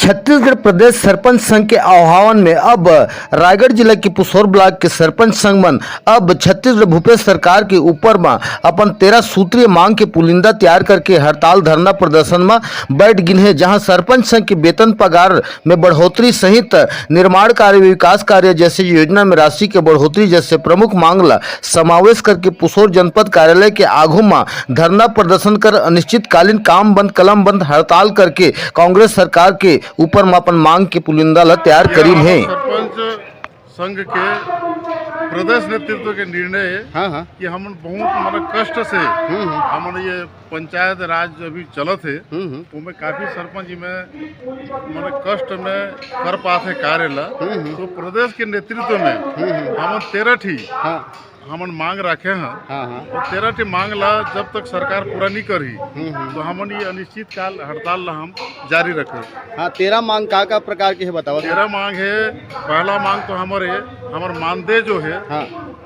छत्तीसगढ़ प्रदेश सरपंच संघ के आह्वान में अब रायगढ़ जिला के पुसौर ब्लॉक के सरपंच संघ मन अब छत्तीसगढ़ भूपेश सरकार के ऊपर में अपन 13 सूत्रीय मांग के पुलिंदा तैयार करके हड़ताल धरना प्रदर्शन में बैठ गिन है, जहां सरपंच संघ के वेतन पगार में बढ़ोतरी सहित निर्माण कार्य विकास कार्य जैसे योजना में राशि के बढ़ोतरी जैसे प्रमुख मांग ला समावेश करके पुसौर जनपद कार्यालय के आगू में धरना प्रदर्शन कर अनिश्चितकालीन काम बंद कलम बंद हड़ताल करके कांग्रेस सरकार के ऊपर में अपन मांग के पुलिंदा ला तैयार करी है। सरपंच संघ के प्रदेश नेतृत्व के निर्णय है कि हम बहुत कष्ट से हम ये पंचायत राज अभी चलत है उसमें काफी सरपंच में कष्ट में कर पाते कार्य ला, तो प्रदेश के नेतृत्व में हम 13 ठी हमन मांग रखे हैं और 13 ठी मांग ला जब तक सरकार पूरा नहीं करी तो हमन ये अनिश्चित काल हड़ताल ला हम जारी रखे। 13 मांग का प्रकार के है बताओ। 13 मांग है। पहला मांग तो हमारे मानदेय जो है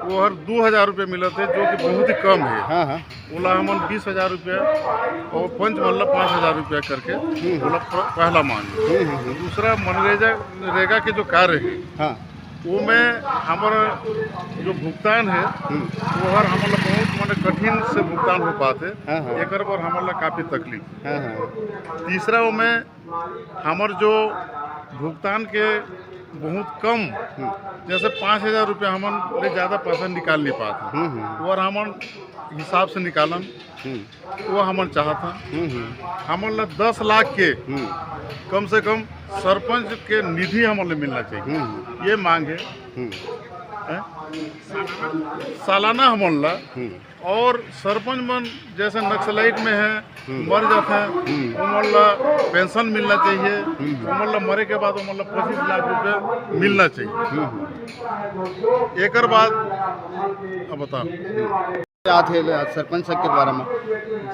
वो हर 2000 रुपये मिलते है, जो कि बहुत ही कम है। बोला हमन 20,000 रुपया और पंच मतलब 5,000 रुपया करके बोला पहला मांग। दूसरा मनरेगा के जो कार्य है वो में हमारा जो भुगतान है वो हर हमारा बहुत कठिन से भुगतान हो पाते एक पर हमारा काफ़ी तकलीफ। तीसरा वो में हमार जो भुगतान के बहुत कम जैसे 5,000 रुपया हमन ले ज़्यादा पैसा निकाल नहीं पाते और हमन हिसाब से निकालन वो हमन चाहता हमन 10 लाख के कम से कम सरपंच के निधि हमन मिलना चाहिए, ये मांग है। सालाना हमन ला और सरपंच मन जैसे नक्सलाइट में है मर जाते हैं उमन ला पेंशन मिलना चाहिए, उमन ला मरे के बाद उमन ला 25 लाख रुपये मिलना चाहिए। एक बाद अब बताओ सरपंच संघ के द्वारा में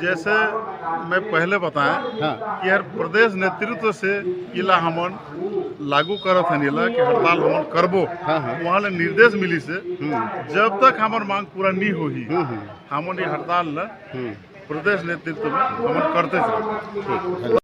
जैसे मैं पहले बताएं कि हर प्रदेश नेतृत्व से इला हमन लागू करत हन इला कि हड़ताल हमन करबो वहाँ ले निर्देश मिली से जब तक हमार मांग पूरा नहीं होगी हमन ये हड़ताल ला प्रदेश नेतृत्व में हमन करते चले।